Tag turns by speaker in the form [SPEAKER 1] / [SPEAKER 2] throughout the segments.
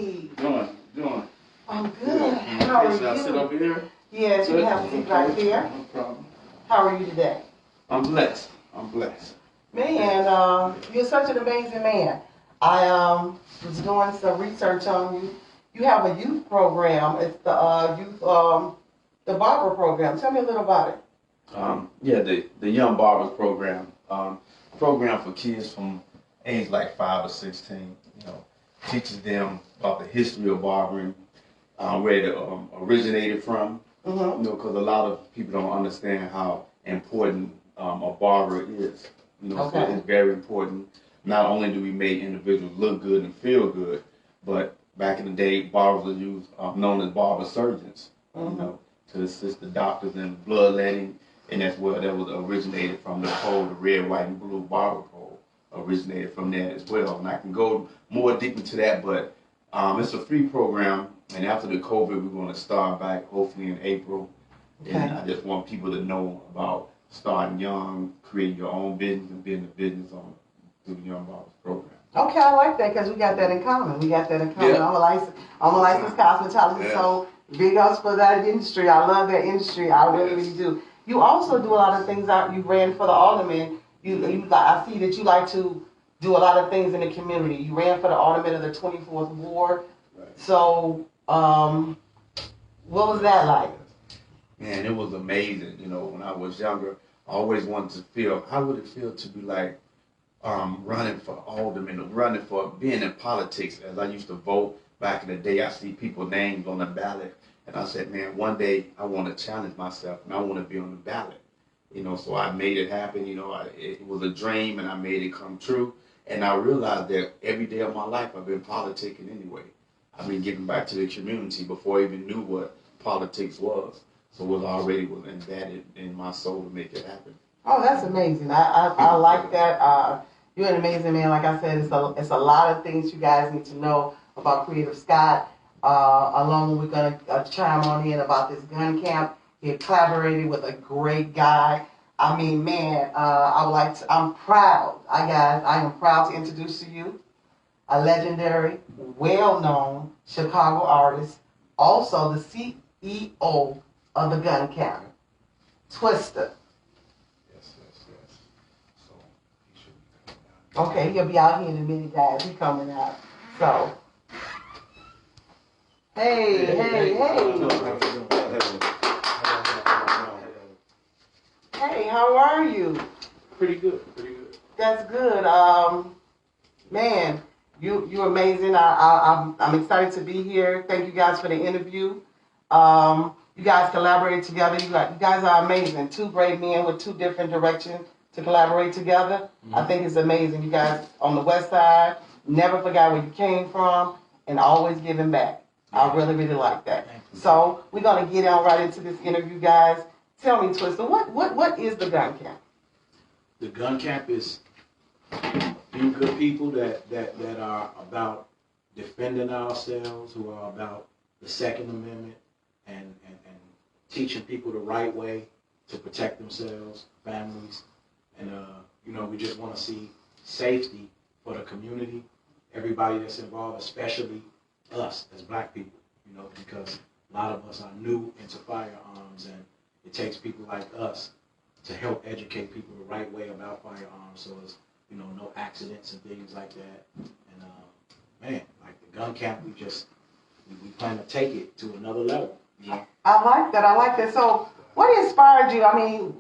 [SPEAKER 1] Hey.
[SPEAKER 2] Doing.
[SPEAKER 1] I'm good. How are you?
[SPEAKER 2] Should I sit over here?
[SPEAKER 1] Yes, you have a seat right there.
[SPEAKER 2] No problem.
[SPEAKER 1] How are you today?
[SPEAKER 2] I'm blessed.
[SPEAKER 1] Man, you're such an amazing man. I was doing some research on you. You have a youth program. It's the the barber program. Tell me a little about it.
[SPEAKER 2] Yeah, the Young Barbers program. Program for kids from age like 5 to 16. You know, teaches them about the history of barbering, where it originated from. You know, because a lot of people don't understand how important a barber is. You know, so it's very important. Not only do we make individuals look good and feel good, but back in the day, barbers were used, known as barber surgeons. You know, to assist the doctors in bloodletting, and that's where that was originated from. The pole, the red, white, and blue barber pole originated from there as well. And I can go more deep into that, but it's a free program. And after the COVID, we're going to start back hopefully in April. And I just want people to know about starting young, creating your own business, and building a business on through the Young Barbers program.
[SPEAKER 1] Okay, I like that because we got that in common. Yeah. I'm a licensed cosmetologist, so big ups for that industry. I love that industry. I really do. You also do a lot of things out. You ran for the alderman. I see that you like to do a lot of things in the community. You ran for the alderman of the 24th Ward. Right. So, what was that like?
[SPEAKER 2] Man, it was amazing. You know, when I was younger, I always wanted to feel, how would it feel to be like running for alderman, running for being in politics. As I used to vote back in the day, I see people's names on the ballot, and I said, man, one day I want to challenge myself, and I want to be on the ballot. You know, so I made it happen. You know, it was a dream, and I made it come true. And I realized that every day of my life, I've been politicking anyway. I've been giving back to the community before I even knew what politics was. So it was already embedded in my soul to make it happen.
[SPEAKER 1] Oh, that's amazing. I like that. You're an amazing man. Like I said, it's a lot of things you guys need to know about Creative Scott. Along, we're going to chime on in about this gun camp. He collaborated with a great guy. I mean, man, I'm proud. I am proud to introduce to you a legendary, well-known Chicago artist, also the CEO of the gun camp, TWISTA. Okay, he'll be out here in a minute, guys. He's coming out. So, hey. Hey, how are you?
[SPEAKER 3] Pretty good.
[SPEAKER 1] That's good. Man, you're amazing. I'm excited to be here. Thank you guys for the interview. You guys collaborated together. You guys are amazing. Two great men with two different directions to collaborate together. I think it's amazing. You guys on the west side never forgot where you came from and always giving back. I really like that. So we're gonna get on right into this interview, guys. Tell me, TWISTA, what is the gun camp?
[SPEAKER 3] The gun camp is a few good people that are about defending ourselves, who are about the Second Amendment and teaching people the right way to protect themselves, families. And, you know, we just want to see safety for the community, everybody that's involved, especially us as black people, you know, because a lot of us are new into firearms, and it takes people like us to help educate people the right way about firearms, so it's, you know, no accidents and things like that. And, man, like the gun camp, we plan to take it to another level, you know?
[SPEAKER 1] I like that. So what inspired you? I mean,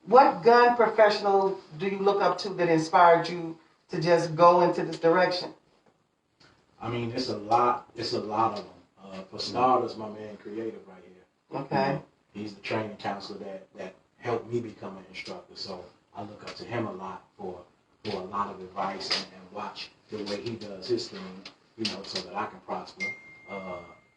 [SPEAKER 1] what gun professional do you look up to that inspired you to just go into this direction?
[SPEAKER 3] I mean, it's a lot of them. For starters, my man Creative right here.
[SPEAKER 1] Okay.
[SPEAKER 3] You know, he's the training counselor that helped me become an instructor. So I look up to him a lot for a lot of advice and watch the way he does his thing, you know, so that I can prosper.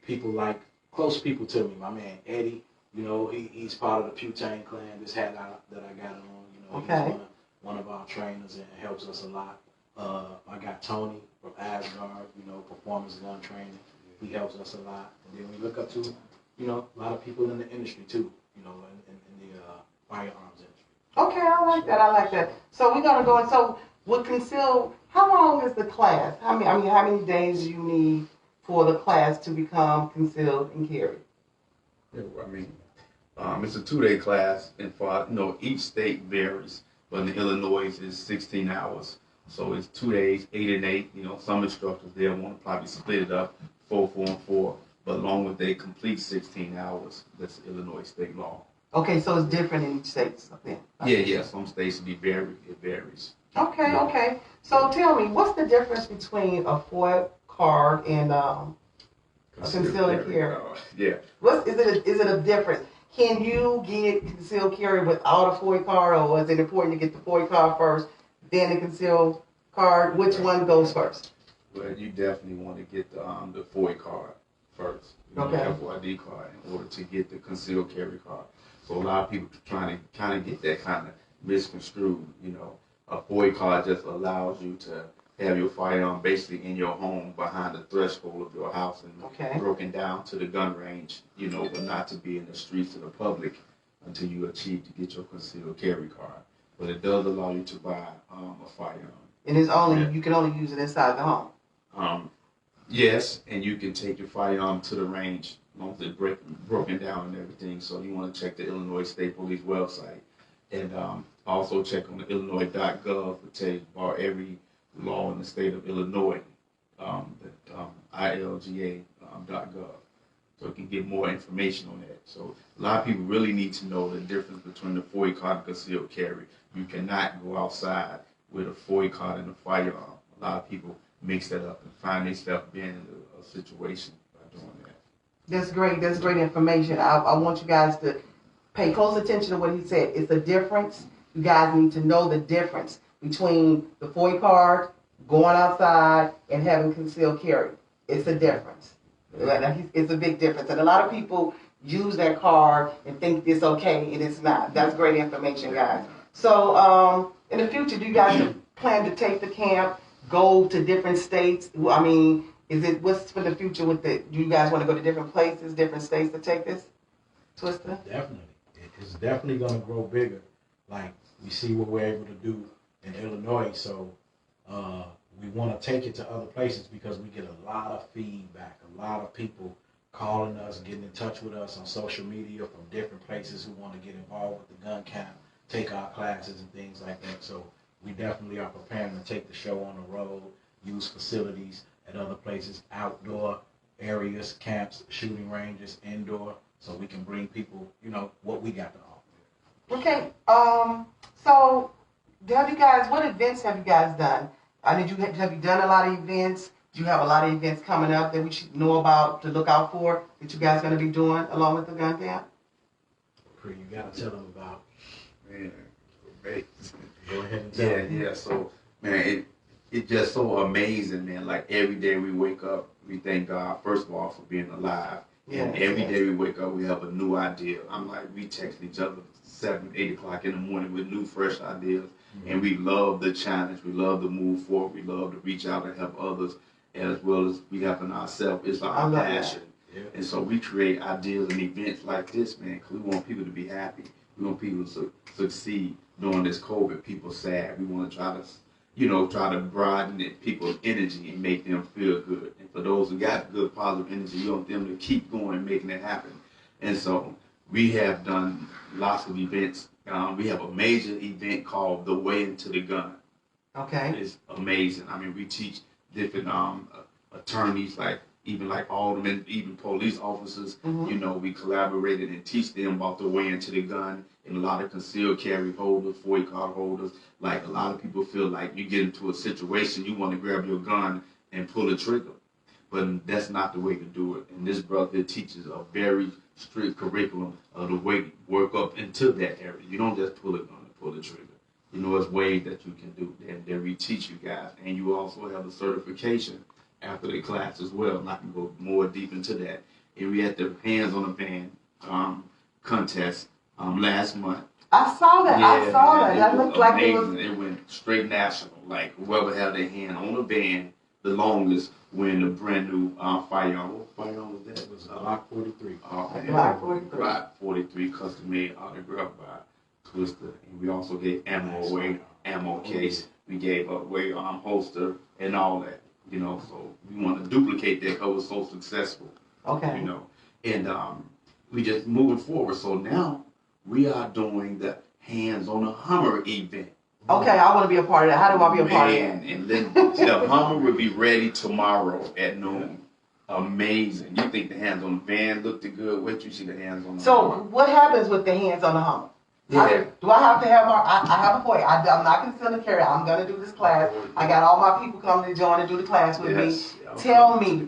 [SPEAKER 3] People like close people to me, my man Eddie. You know, he's part of the Putane clan. This hat that I got on, you know, he's one of our trainers and helps us a lot. I got Tony from Asgard, you know, performance gun training. He helps us a lot. And then we look up to, you know, a lot of people in the industry too, you know, in the firearms industry.
[SPEAKER 1] Okay, I like that. So we're gonna go and how long is the class? How many days do you need for the class to become concealed and carry?
[SPEAKER 2] Yeah, I mean, it's a 2-day class, and for each state varies, but in Illinois it's 16 hours, so it's 2 days, 8 and 8. Some instructors there want to probably split it up, 4, 4, and 4, but long as they complete 16 hours, that's Illinois state law.
[SPEAKER 1] Okay, so it's different in each state. Then.
[SPEAKER 2] Yeah. Some states it varies.
[SPEAKER 1] Okay. So tell me, what's the difference between a FOIA card and a concealed carry?
[SPEAKER 2] Yeah.
[SPEAKER 1] Is it a difference? Can you get concealed carry without a FOIA card, or is it important to get the FOIA card first, then the concealed card? Which one goes first?
[SPEAKER 2] Well, you definitely want to get the FOIA card first.
[SPEAKER 1] Okay.
[SPEAKER 2] The FOID card in order to get the concealed carry card. So a lot of people trying to kind of get that kind of misconstrued. A FOIA card just allows you to have your firearm basically in your home behind the threshold of your house and broken down to the gun range, but not to be in the streets of the public until you achieve to get your concealed carry card. But it does allow you to buy a firearm.
[SPEAKER 1] And you can only use it inside the home.
[SPEAKER 2] Yes, and you can take your firearm to the range as long as it's broken down and everything. So you want to check the Illinois State Police website, and also check on the Illinois.gov to tell you about every law in the state of Illinois, ILGA.gov. So you can get more information on that. So a lot of people really need to know the difference between the FOIA card and concealed carry. You cannot go outside with a FOIA card and a firearm. A lot of people mix that up and find themselves being in a situation by doing that.
[SPEAKER 1] That's great. That's great information. I want you guys to pay close attention to what he said. It's a difference. You guys need to know the difference between the FOIA card, going outside, and having concealed carry. It's a difference. It's a big difference. And a lot of people use that card and think it's okay, and it's not. That's great information, guys. So in the future, do you guys plan to take the camp, go to different states? I mean, what's for the future with do you guys want to go to different places, different states to take this, TWISTA?
[SPEAKER 3] Definitely. It's definitely going to grow bigger. Like, we see what we're able to do in Illinois, so we want to take it to other places because we get a lot of feedback, a lot of people calling us, getting in touch with us on social media from different places who want to get involved with the gun camp, take our classes and things like that. So we definitely are preparing to take the show on the road, use facilities at other places, outdoor areas, camps, shooting ranges, indoor, so we can bring people, what we got to offer.
[SPEAKER 1] Okay, so what events have you guys done? Have you done a lot of events? Do you have a lot of events coming up that we should know about to look out for that you guys are going to be doing along with the gun camp?
[SPEAKER 3] You got to tell them about.
[SPEAKER 2] Man, great.
[SPEAKER 3] Go ahead and tell them.
[SPEAKER 2] Yeah. So, man, it's just so amazing, man. Like, every day we wake up, we thank God, first of all, for being alive. And every day we wake up, we have a new idea. We text each other 7, 8 o'clock in the morning with new, fresh ideas. Mm-hmm. And we love the challenge. We love to move forward. We love to reach out and help others as well as we helping ourselves. It's our passion. Yeah. And so we create ideas and events like this, man, because we want people to be happy. We want people to succeed during this COVID. People sad. We want to try to broaden people's energy and make them feel good. And for those who got good, positive energy, you want them to keep going and making it happen. And so we have done lots of events. We have a major event called The Way Into the Gun.
[SPEAKER 1] Okay.
[SPEAKER 2] It's amazing. We teach different attorneys, even aldermen, even police officers. Mm-hmm. We collaborated and teach them about the way into the gun, and a lot of concealed carry holders, FOIA card holders. Like, a lot of people feel like you get into a situation, you want to grab your gun and pull the trigger. But that's not the way to do it. And this brother teaches a very strict curriculum of the way to work up into that area. You don't just pull a gun and pull the trigger. There's ways that you can do that. Then we teach you guys. And you also have a certification after the class as well. And I can go more deep into that. And we had the Hands on the Van contest last month.
[SPEAKER 1] I saw that. That looked like it was.
[SPEAKER 2] It went straight national. Like, whoever had their hand on the band the longest win a brand new firearm. What firearm was that?
[SPEAKER 3] It was Glock 43.
[SPEAKER 1] Glock 43.
[SPEAKER 2] Glock 43, custom made, autographed by TWISTA. And we also gave ammo away, ammo case. We gave away holster and all that. You know, so we want to duplicate that because it was so successful.
[SPEAKER 1] Okay.
[SPEAKER 2] You know, and we just moving forward. So now we are doing the Hands on the Hummer event.
[SPEAKER 1] Okay, I want to be a part of that. How do I be a part of that?
[SPEAKER 2] And then the Hummer will be ready tomorrow at noon. Amazing. You think the Hands on the Van looked good? Wait till you see the Hands on the Hummer.
[SPEAKER 1] What happens with the Hands on the Hummer?
[SPEAKER 2] Yeah.
[SPEAKER 1] Do I have to have I have a point. I'm not concealing carry. I'm going to do this class. I got all my people coming to join and do the class with me. Tell me,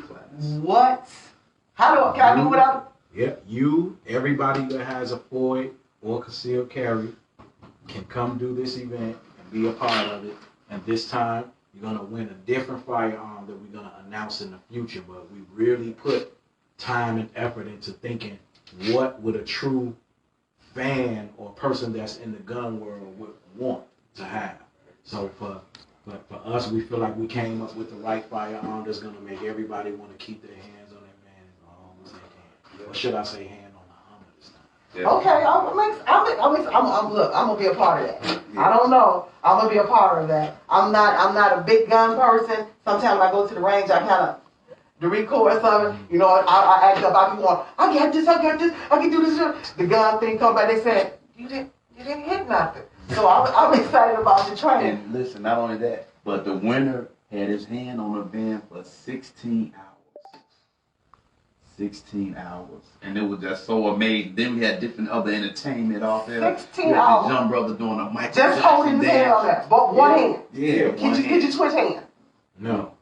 [SPEAKER 1] can I do without?
[SPEAKER 3] Yeah, everybody that has a FOID or concealed carry can come do this event and be a part of it. And this time, you're going to win a different firearm that we're going to announce in the future. But we really put time and effort into thinking, what would a true fan or person that's in the gun world would want to have. So for us, we feel like we came up with the right firearm that's going to make everybody want to keep their hands on their van as long as they can. Or should I say hand on the Hummer this time?
[SPEAKER 2] Yeah.
[SPEAKER 1] Okay, I'm gonna be a part of that. I don't know. I'm gonna be a part of that. I'm not a big gun person. Sometimes when I go to the range, I kind of the record something, you know, I act up, I be going, I got this, I can do this. The gun thing come back, they said, you didn't hit nothing. So I'm excited about the training.
[SPEAKER 2] And listen, not only that, but the winner had his hand on the van for 16 hours. 16 hours. And it was just so amazing. Then we had different other entertainment off there.
[SPEAKER 1] 16 hours.
[SPEAKER 2] This young brother doing a Michael
[SPEAKER 1] Just holding his hand on that, but one hand.
[SPEAKER 2] Yeah,
[SPEAKER 1] Could you switch hands?
[SPEAKER 3] No.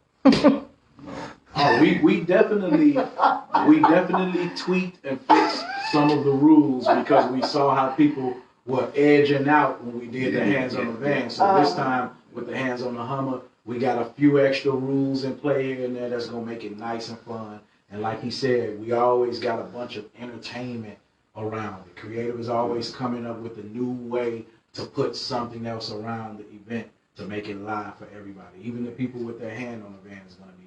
[SPEAKER 3] We definitely tweaked and fixed some of the rules because we saw how people were edging out when we did the Hands on the Van. So this time with the Hands on the Hummer, we got a few extra rules in play here and there that's gonna make it nice and fun. And like he said, we always got a bunch of entertainment around it. Creative is always coming up with a new way to put something else around the event to make it live for everybody. Even the people with their hand on the van is gonna be entertained.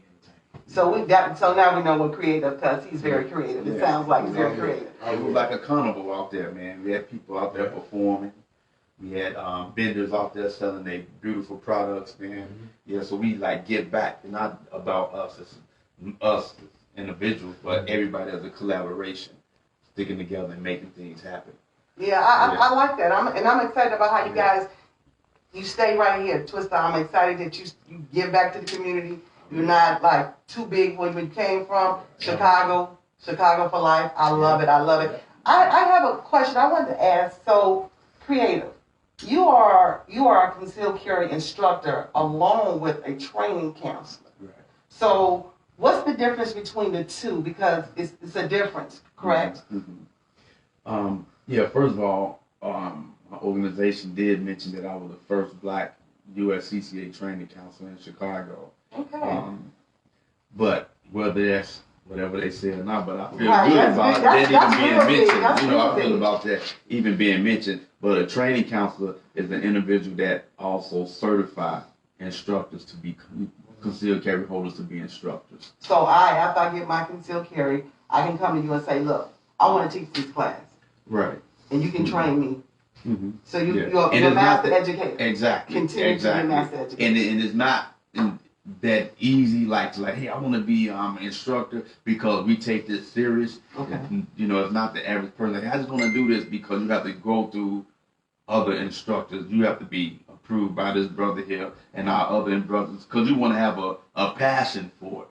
[SPEAKER 1] So now we know what creative, because he's very creative. It sounds like he's very creative.
[SPEAKER 2] It was like a carnival out there, man. We had people out there performing. We had vendors out there selling their beautiful products, man. Yeah, so we like give back, not about us as individuals, but everybody as a collaboration, sticking together and making things happen.
[SPEAKER 1] Yeah, I like that. I'm excited about how you guys, you stay right here, TWISTA. I'm excited that you give back to the community. You're not like too big where you came from. Chicago for life. I love it. I have a question I wanted to ask. So, Creative, you are a concealed carry instructor along with a training counselor. Right. So, what's the difference between the two? Because it's a difference, correct?
[SPEAKER 2] Yeah. First of all, my organization did mention that I was the first Black USCCA training counselor in Chicago.
[SPEAKER 1] Okay.
[SPEAKER 2] But whether that's whatever they say or not, but I feel good about that even being mentioned. You know, I feel about that even being mentioned. But a training counselor is an individual that also certifies instructors to be concealed carry holders to be instructors.
[SPEAKER 1] So after I get my concealed carry, I can come to you and say, look, I want to teach this class.
[SPEAKER 2] Right.
[SPEAKER 1] And you can train me. So you're
[SPEAKER 2] a
[SPEAKER 1] master educator.
[SPEAKER 2] Exactly.
[SPEAKER 1] Continue to be master educator.
[SPEAKER 2] And it's not that easy, like hey, I want to be an instructor because we take this serious.
[SPEAKER 1] Okay.
[SPEAKER 2] You know, it's not the average person. Like, I just want to do this because you have to go through other instructors. You have to be approved by this brother here and our other brothers because you want to have a passion for it.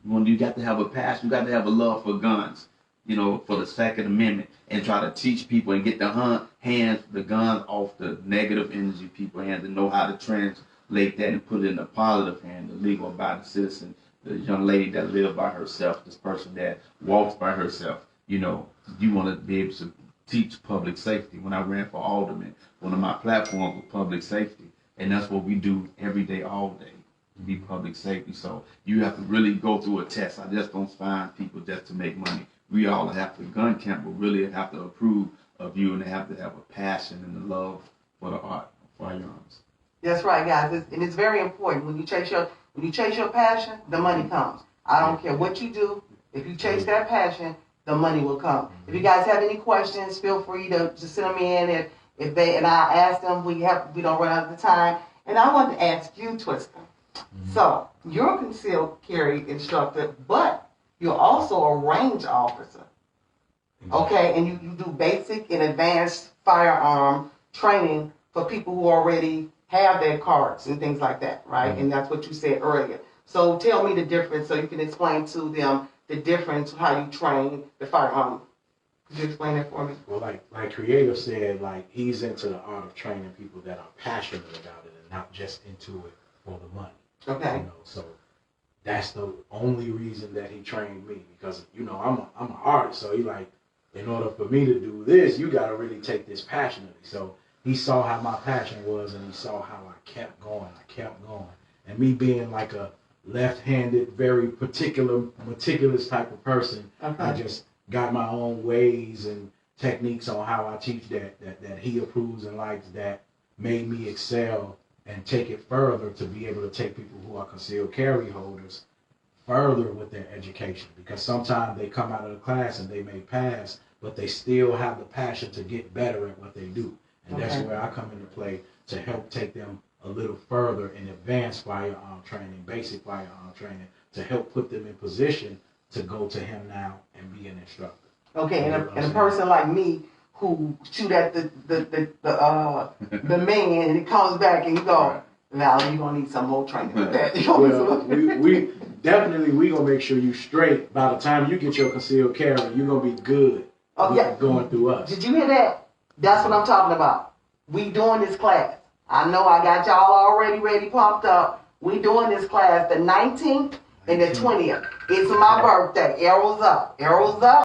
[SPEAKER 2] You got to have a passion. You got to have a love for guns. You know, for the Second Amendment, and try to teach people and get the guns off the negative energy people's hands and know how to translate that and put it in the positive hand, the legal abiding citizen, the young lady that lives by herself, this person that walks by herself. You know, you want to be able to teach public safety. When I ran for alderman, one of my platforms was public safety, and that's what we do every day, all day. Be public safety. So you have to really go through a test. I just don't find people just to make money. We all have to, gun camp will really have to approve of you, and they have to have a passion and a love for the art of firearms.
[SPEAKER 1] That's right, guys. And it's very important. When you chase your passion, the money comes. I don't care what you do. If you chase that passion, the money will come. If you guys have any questions, feel free to just send them in. And I ask them, we don't run out of the time. And I want to ask you, TWISTA. So you're a concealed carry instructor, but you're also a range officer. Okay, and you do basic and advanced firearm training for people who already have their cards and things like that, right?
[SPEAKER 3] Mm-hmm.
[SPEAKER 1] And that's what you said earlier. So tell me the difference so you can explain to them the difference how you train the firearm. Could you explain that for me?
[SPEAKER 3] Well, like Creative said, like he's into the art of training people that are passionate about it and not just into it for the money.
[SPEAKER 1] Okay.
[SPEAKER 3] You know, so that's the only reason that he trained me, because you know I'm an artist, so he like, in order for me to do this, you got to really take this passionately. So he saw how my passion was, and he saw how I kept going. And me being like a left-handed, very meticulous type of person,
[SPEAKER 1] Okay.
[SPEAKER 3] I just got my own ways and techniques on how I teach that he approves and likes, that made me excel and take it further to be able to take people who are concealed carry holders further with their education. Because sometimes they come out of the class and they may pass, but they still have the passion to get better at what they do. And that's where I come into play to help take them a little further in advanced firearm training, basic firearm training, to help put them in position to go to him now and be an instructor.
[SPEAKER 1] Okay, and a person like me who shoot at the man and he comes back and you go, now you're gonna need some more training with that.
[SPEAKER 3] Well, we definitely gonna make sure you straight. By the time you get your concealed carry, you're gonna be good.
[SPEAKER 1] Oh, yeah.
[SPEAKER 3] Going through us.
[SPEAKER 1] Did you hear that? That's what I'm talking about. We doing this class. I know I got y'all already ready, pumped up. We doing this class the 19th and the 20th. It's my birthday. Arrows up. Arrows up.